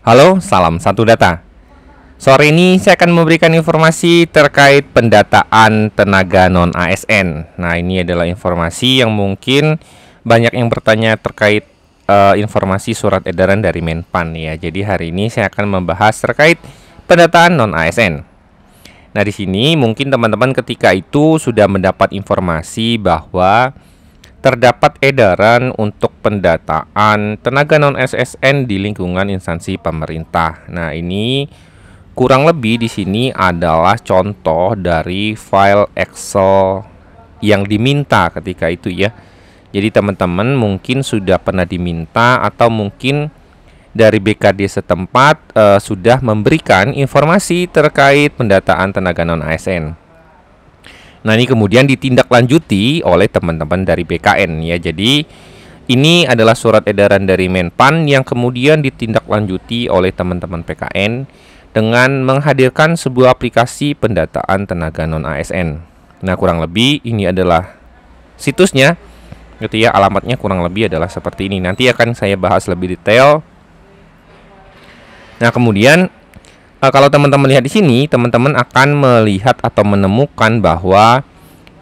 Halo, salam satu data. Sore ini saya akan memberikan informasi terkait pendataan tenaga non-ASN. Nah, ini adalah informasi yang mungkin banyak yang bertanya terkait informasi surat edaran dari Menpan ya. Jadi hari ini saya akan membahas terkait pendataan non-ASN. Nah, di sini mungkin teman-teman ketika itu sudah mendapat informasi bahwa terdapat edaran untuk pendataan tenaga non-ASN di lingkungan instansi pemerintah. Nah, ini kurang lebih di sini adalah contoh dari file Excel yang diminta ketika itu ya. Jadi teman-teman mungkin sudah pernah diminta atau mungkin dari BKD setempat sudah memberikan informasi terkait pendataan tenaga non-ASN. Nah, ini kemudian ditindaklanjuti oleh teman-teman dari BKN ya. Jadi ini adalah surat edaran dari Menpan yang kemudian ditindaklanjuti oleh teman-teman PKN dengan menghadirkan sebuah aplikasi pendataan tenaga non-ASN. Nah, kurang lebih ini adalah situsnya gitu ya. Alamatnya kurang lebih adalah seperti ini. Nanti akan saya bahas lebih detail. Nah, kemudian kalau teman-teman lihat di sini, teman-teman akan melihat atau menemukan bahwa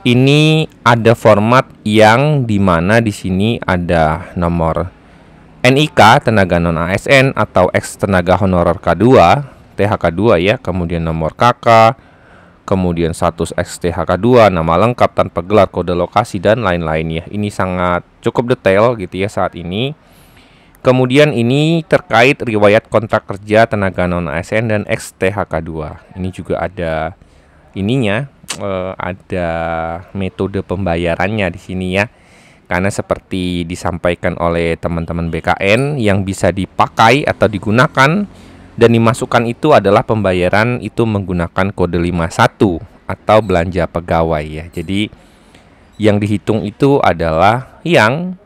ini ada format yang dimana di sini ada nomor NIK tenaga non ASN atau ex tenaga honorer K2, THK2 ya, kemudian nomor KK, kemudian status ex THK2, nama lengkap tanpa gelar, kode lokasi dan lain-lain ya. Ini sangat cukup detail gitu ya saat ini. Kemudian ini terkait riwayat kontrak kerja tenaga non-ASN dan ex-THK2. Ini juga ada ininya, ada metode pembayarannya di sini ya. Karena seperti disampaikan oleh teman-teman BKN yang bisa dipakai atau digunakan dan dimasukkan itu adalah pembayaran itu menggunakan kode 51 atau belanja pegawai ya. Jadi yang dihitung itu adalah yang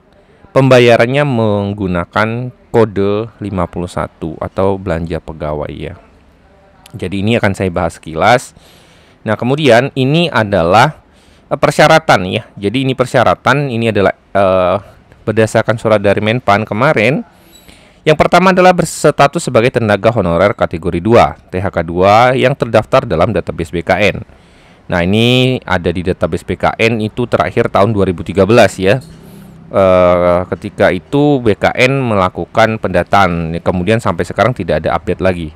pembayarannya menggunakan kode 51 atau belanja pegawai ya. Jadi ini akan saya bahas sekilas. Nah, kemudian ini adalah persyaratan ya. Jadi ini persyaratan, ini adalah berdasarkan surat dari Menpan kemarin. Yang pertama adalah berstatus sebagai tenaga honorer kategori 2, THK2 yang terdaftar dalam database BKN. Nah, ini ada di database BKN itu terakhir tahun 2013 ya. Ketika itu BKN melakukan pendataan, kemudian sampai sekarang tidak ada update lagi.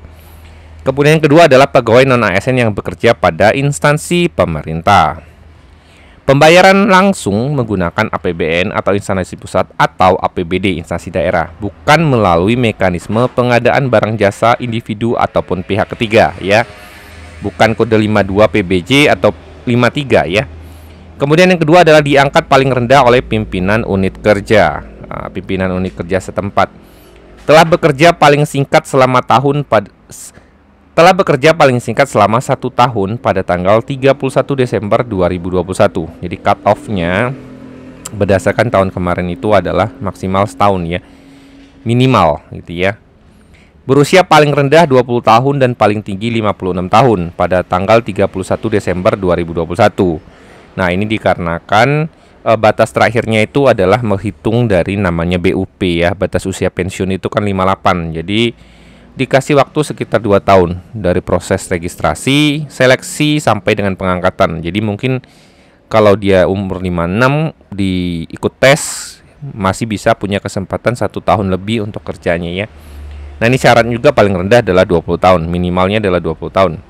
Kemudian yang kedua adalah pegawai non-ASN yang bekerja pada instansi pemerintah. Pembayaran langsung menggunakan APBN atau instansi pusat atau APBD instansi daerah, bukan melalui mekanisme pengadaan barang jasa individu ataupun pihak ketiga ya. Bukan kode 52 PBJ atau 53 ya. Kemudian yang kedua adalah diangkat paling rendah oleh pimpinan unit kerja, pimpinan unit kerja setempat. Telah bekerja paling singkat selama 1 tahun pada tanggal 31 Desember 2021. Jadi cut off-nya berdasarkan tahun kemarin itu adalah maksimal setahun ya, minimal gitu ya. Berusia paling rendah 20 tahun dan paling tinggi 56 tahun pada tanggal 31 Desember 2021. Nah, ini dikarenakan batas terakhirnya itu adalah menghitung dari namanya BUP ya. Batas usia pensiun itu kan 58. Jadi dikasih waktu sekitar 2 tahun dari proses registrasi, seleksi sampai dengan pengangkatan. Jadi mungkin kalau dia umur 56 diikut tes masih bisa punya kesempatan 1 tahun lebih untuk kerjanya ya. Nah, ini syarat juga paling rendah adalah 20 tahun, minimalnya adalah 20 tahun.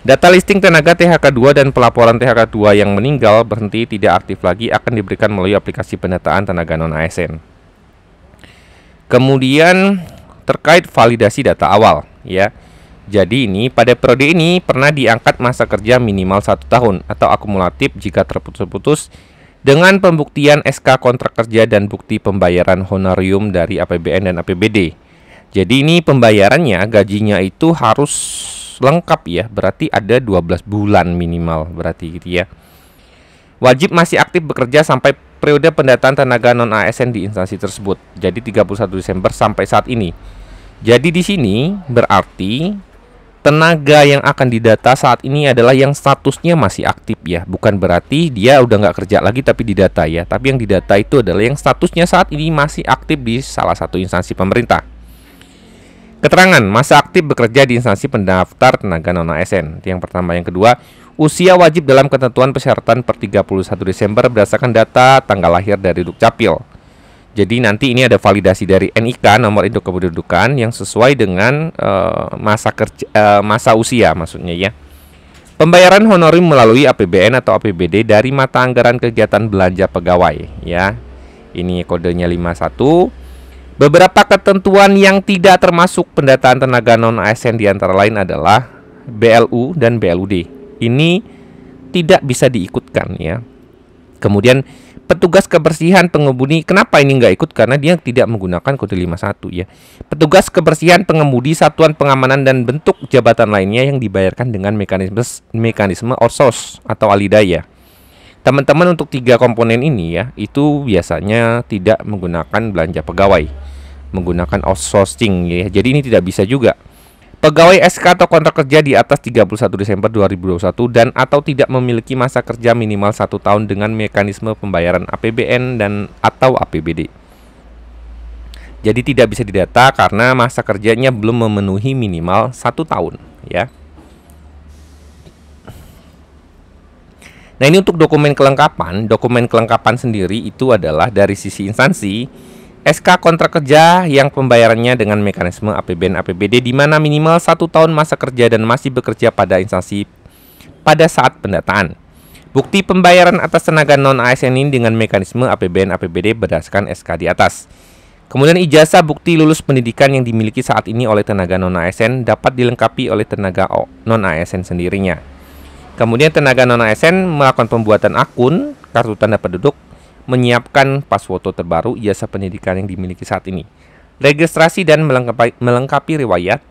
Data listing tenaga THK2 dan pelaporan THK2 yang meninggal berhenti tidak aktif lagi akan diberikan melalui aplikasi pendataan tenaga non-ASN. Kemudian terkait validasi data awal ya. Jadi ini pada periode ini pernah diangkat masa kerja minimal 1 tahun atau akumulatif jika terputus-putus dengan pembuktian SK kontrak kerja dan bukti pembayaran honorium dari APBN dan APBD. Jadi ini pembayarannya gajinya itu harus lengkap ya, berarti ada 12 bulan minimal berarti gitu ya. Wajib masih aktif bekerja sampai periode pendataan tenaga non-ASN di instansi tersebut. Jadi 31 Desember sampai saat ini. Jadi di sini berarti tenaga yang akan didata saat ini adalah yang statusnya masih aktif ya. Bukan berarti dia udah nggak kerja lagi tapi didata ya. Tapi yang didata itu adalah yang statusnya saat ini masih aktif di salah satu instansi pemerintah. Keterangan masa aktif bekerja di instansi pendaftar tenaga non-ASN. Yang pertama. Yang kedua, usia wajib dalam ketentuan persyaratan per 31 Desember berdasarkan data tanggal lahir dari Dukcapil. Jadi nanti ini ada validasi dari NIK, nomor induk kependudukan, yang sesuai dengan masa usia maksudnya ya. Pembayaran honorer melalui APBN atau APBD dari mata anggaran kegiatan belanja pegawai ya. Ini kodenya 51. Beberapa ketentuan yang tidak termasuk pendataan tenaga non-ASN diantara lain adalah BLU dan BLUD. Ini tidak bisa diikutkan ya. Kemudian petugas kebersihan pengemudi, kenapa ini nggak ikut? Karena dia tidak menggunakan kode 51 ya. Petugas kebersihan pengemudi, satuan pengamanan dan bentuk jabatan lainnya yang dibayarkan dengan mekanisme outsource atau alidaya. Teman-teman, untuk 3 komponen ini ya, itu biasanya tidak menggunakan belanja pegawai, menggunakan outsourcing ya. Jadi ini tidak bisa juga. Pegawai SK atau kontrak kerja di atas 31 Desember 2021 dan atau tidak memiliki masa kerja minimal 1 tahun dengan mekanisme pembayaran APBN dan atau APBD. Jadi tidak bisa didata karena masa kerjanya belum memenuhi minimal 1 tahun ya. Nah, ini untuk dokumen kelengkapan. Dokumen kelengkapan sendiri itu adalah dari sisi instansi, SK kontrak kerja yang pembayarannya dengan mekanisme APBN APBD di mana minimal 1 tahun masa kerja dan masih bekerja pada instansi pada saat pendataan. Bukti pembayaran atas tenaga non-ASN ini dengan mekanisme APBN APBD berdasarkan SK di atas. Kemudian ijazah bukti lulus pendidikan yang dimiliki saat ini oleh tenaga non-ASN dapat dilengkapi oleh tenaga non-ASN sendirinya. Kemudian tenaga non-ASN melakukan pembuatan akun, kartu tanda penduduk, menyiapkan pas foto terbaru ijazah pendidikan yang dimiliki saat ini, registrasi dan melengkapi riwayat,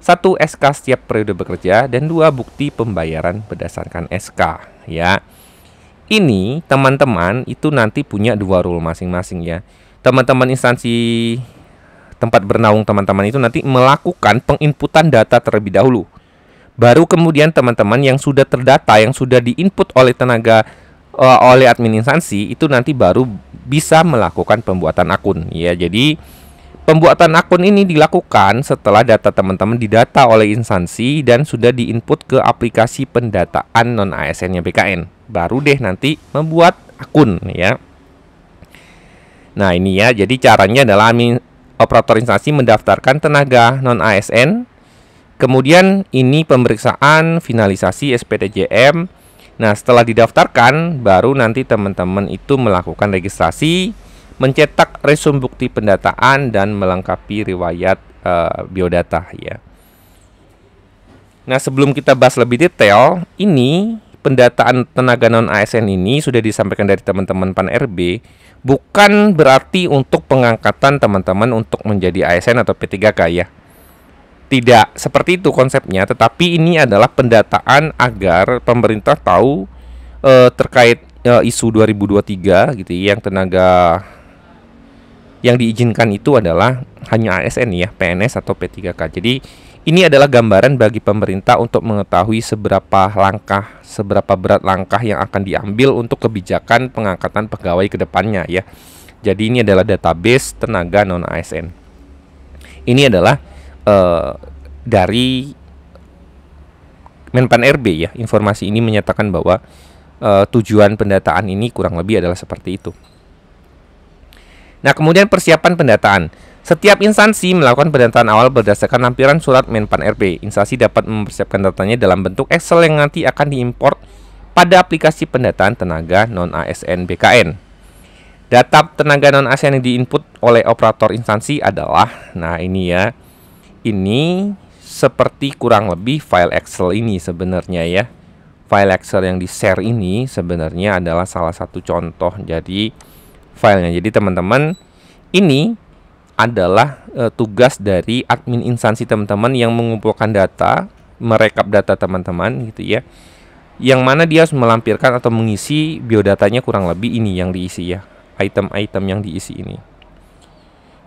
1 SK setiap periode bekerja, dan 2 bukti pembayaran berdasarkan SK ya. Ini teman-teman itu nanti punya 2 rule masing-masing ya. Teman-teman instansi tempat bernaung teman-teman itu nanti melakukan penginputan data terlebih dahulu. Baru kemudian teman-teman yang sudah terdata, yang sudah diinput oleh oleh admin instansi itu nanti baru bisa melakukan pembuatan akun ya. Jadi pembuatan akun ini dilakukan setelah data teman-teman didata oleh instansi dan sudah diinput ke aplikasi pendataan non-ASN-nya BKN. Baru deh nanti membuat akun ya. Nah, ini ya. Jadi caranya adalah operator instansi mendaftarkan tenaga non-ASN. Kemudian ini pemeriksaan finalisasi SPTJM. Nah, setelah didaftarkan, baru nanti teman-teman itu melakukan registrasi, mencetak resume bukti pendataan, dan melengkapi riwayat biodata ya. Nah, sebelum kita bahas lebih detail, ini pendataan tenaga non-ASN ini sudah disampaikan dari teman-teman Pan-RB, bukan berarti untuk pengangkatan teman-teman untuk menjadi ASN atau P3K ya. Tidak seperti itu konsepnya, tetapi ini adalah pendataan agar pemerintah tahu terkait isu 2023 gitu ya, yang tenaga yang diizinkan itu adalah hanya ASN ya, PNS atau P3K. Jadi ini adalah gambaran bagi pemerintah untuk mengetahui seberapa berat langkah yang akan diambil untuk kebijakan pengangkatan pegawai ke depannya ya. Jadi ini adalah database tenaga non-ASN. Ini adalah dari Menpan RB ya. Informasi ini menyatakan bahwa tujuan pendataan ini kurang lebih adalah seperti itu. Nah, kemudian persiapan pendataan. Setiap instansi melakukan pendataan awal berdasarkan lampiran surat Menpan RB. Instansi dapat mempersiapkan datanya dalam bentuk Excel yang nanti akan diimport pada aplikasi pendataan tenaga non-ASN BKN. Data tenaga non-ASN yang diinput oleh operator instansi adalah, nah ini ya, ini seperti kurang lebih file Excel ini sebenarnya ya. File Excel yang di-share ini sebenarnya adalah salah satu contoh jadi filenya. Jadi teman-teman, ini adalah tugas dari admin instansi teman-teman yang mengumpulkan data, merekap data teman-teman gitu ya. Yang mana dia harus melampirkan atau mengisi biodatanya, kurang lebih ini yang diisi ya. Item-item yang diisi ini.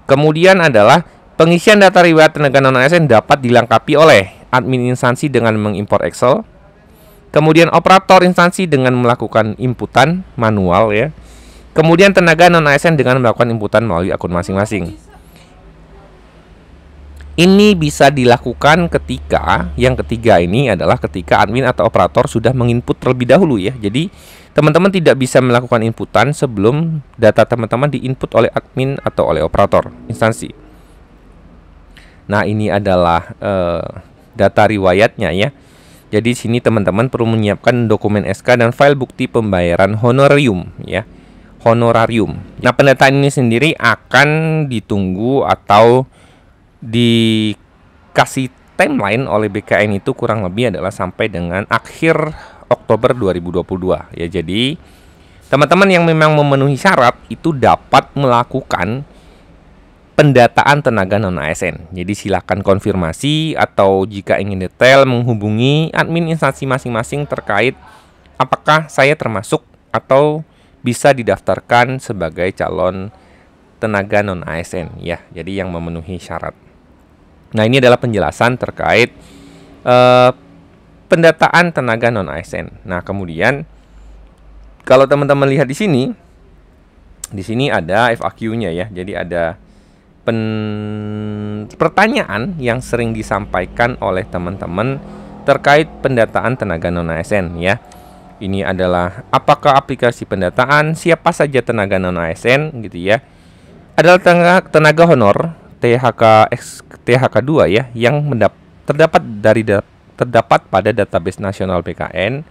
Kemudian adalah pengisian data riwayat tenaga non-ASN dapat dilengkapi oleh admin instansi dengan mengimpor Excel. Kemudian operator instansi dengan melakukan inputan manual ya. Kemudian tenaga non-ASN dengan melakukan inputan melalui akun masing-masing. Ini bisa dilakukan ketika yang ketiga ini adalah ketika admin atau operator sudah menginput terlebih dahulu ya. Jadi teman-teman tidak bisa melakukan inputan sebelum data teman-teman diinput oleh admin atau oleh operator instansi. Nah, ini adalah data riwayatnya ya. Jadi sini teman-teman perlu menyiapkan dokumen SK dan file bukti pembayaran honorarium ya. Honorarium. Nah, pendataan ini sendiri akan ditunggu atau dikasih timeline oleh BKN itu kurang lebih adalah sampai dengan akhir Oktober 2022 ya. Jadi teman-teman yang memang memenuhi syarat itu dapat melakukan pendataan tenaga non ASN. Jadi silakan konfirmasi atau jika ingin detail menghubungi admin instansi masing-masing terkait apakah saya termasuk atau bisa didaftarkan sebagai calon tenaga non ASN ya. Jadi yang memenuhi syarat. Nah, ini adalah penjelasan terkait pendataan tenaga non ASN. Nah, kemudian kalau teman-teman lihat di sini ada FAQ-nya ya. Jadi ada pertanyaan yang sering disampaikan oleh teman-teman terkait pendataan tenaga non ASN ya. Ini adalah apakah aplikasi pendataan, siapa saja tenaga non ASN gitu ya. Adalah tenaga honor THK 2 ya yang terdapat pada database nasional BKN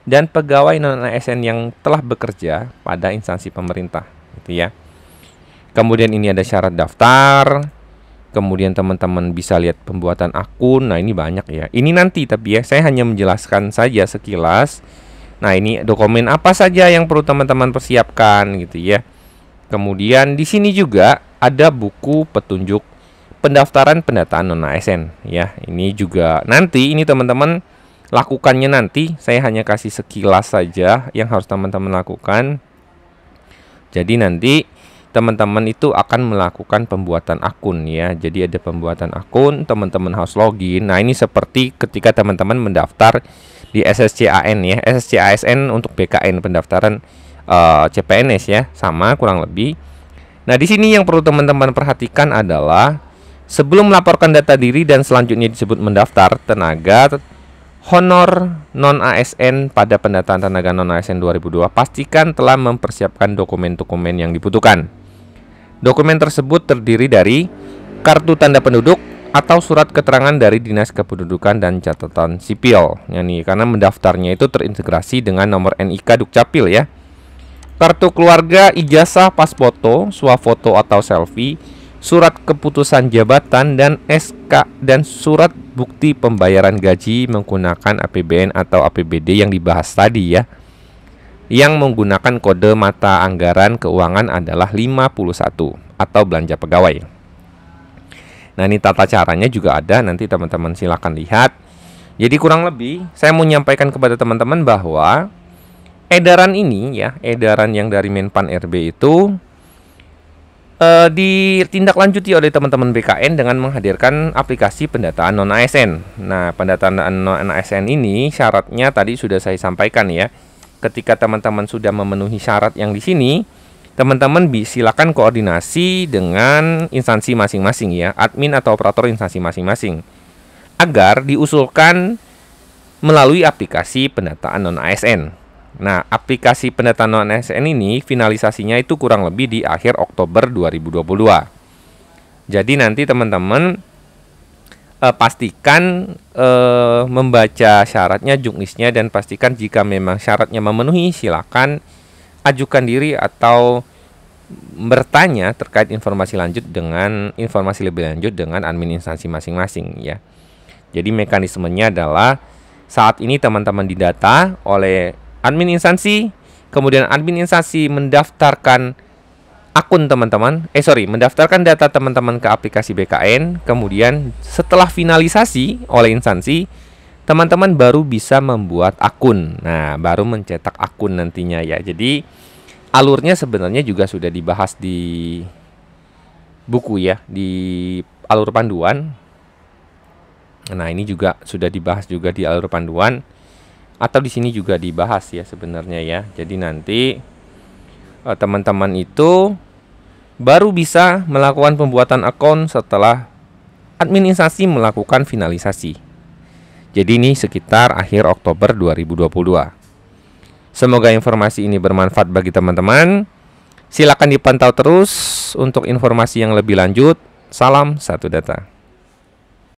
dan pegawai non ASN yang telah bekerja pada instansi pemerintah gitu ya. Kemudian ini ada syarat daftar. Kemudian teman-teman bisa lihat pembuatan akun. Nah, ini banyak ya. Ini nanti tapi ya saya hanya menjelaskan saja sekilas. Nah, ini dokumen apa saja yang perlu teman-teman persiapkan gitu ya. Kemudian di sini juga ada buku petunjuk pendaftaran pendataan non ASN ya. Ini juga nanti ini teman-teman lakukannya nanti. Saya hanya kasih sekilas saja yang harus teman-teman lakukan. Jadi nanti teman-teman itu akan melakukan pembuatan akun ya. Jadi ada pembuatan akun, teman-teman harus login. Nah, ini seperti ketika teman-teman mendaftar di SSCAN ya. SSCASN untuk BKN pendaftaran CPNS ya, sama kurang lebih. Nah, di sini yang perlu teman-teman perhatikan adalah sebelum melaporkan data diri dan selanjutnya disebut mendaftar tenaga honor non ASN pada pendataan tenaga non ASN 2002, pastikan telah mempersiapkan dokumen-dokumen yang dibutuhkan. Dokumen tersebut terdiri dari kartu tanda penduduk atau surat keterangan dari Dinas Kependudukan dan Catatan Sipil. Ya nih, karena mendaftarnya itu terintegrasi dengan nomor NIK Dukcapil ya. Kartu keluarga, ijazah, pas foto, swafoto atau selfie, surat keputusan jabatan dan SK dan surat bukti pembayaran gaji menggunakan APBN atau APBD yang dibahas tadi ya. Yang menggunakan kode mata anggaran keuangan adalah 51 atau belanja pegawai. Nah, ini tata caranya juga ada, nanti teman-teman silakan lihat. Jadi kurang lebih saya mau menyampaikan kepada teman-teman bahwa edaran ini ya, edaran yang dari Menpan RB itu ditindaklanjuti oleh teman-teman BKN dengan menghadirkan aplikasi pendataan non ASN. Nah, pendataan non ASN ini syaratnya tadi sudah saya sampaikan ya. Ketika teman-teman sudah memenuhi syarat yang di sini, teman-teman silakan koordinasi dengan instansi masing-masing ya, admin atau operator instansi masing-masing, agar diusulkan melalui aplikasi pendataan non ASN. Nah, aplikasi pendataan non ASN ini finalisasinya itu kurang lebih di akhir Oktober 2022. Jadi nanti teman-teman pastikan membaca syaratnya, juknisnya, dan pastikan jika memang syaratnya memenuhi, silakan ajukan diri atau bertanya terkait informasi lebih lanjut dengan admin instansi masing-masing ya. Jadi mekanismenya adalah saat ini teman-teman didata oleh admin instansi, kemudian admin instansi mendaftarkan akun teman-teman, mendaftarkan data teman-teman ke aplikasi BKN, kemudian setelah finalisasi oleh instansi, teman-teman baru bisa membuat akun. Nah, baru mencetak akun nantinya ya. Jadi alurnya sebenarnya juga sudah dibahas di buku ya, di alur panduan. Nah, ini juga sudah dibahas juga di alur panduan. Atau di sini juga dibahas ya sebenarnya ya. Jadi nanti teman-teman itu baru bisa melakukan pembuatan akun setelah administrasi melakukan finalisasi. Jadi ini sekitar akhir Oktober 2022. Semoga informasi ini bermanfaat bagi teman-teman. Silakan dipantau terus untuk informasi yang lebih lanjut. Salam satu data.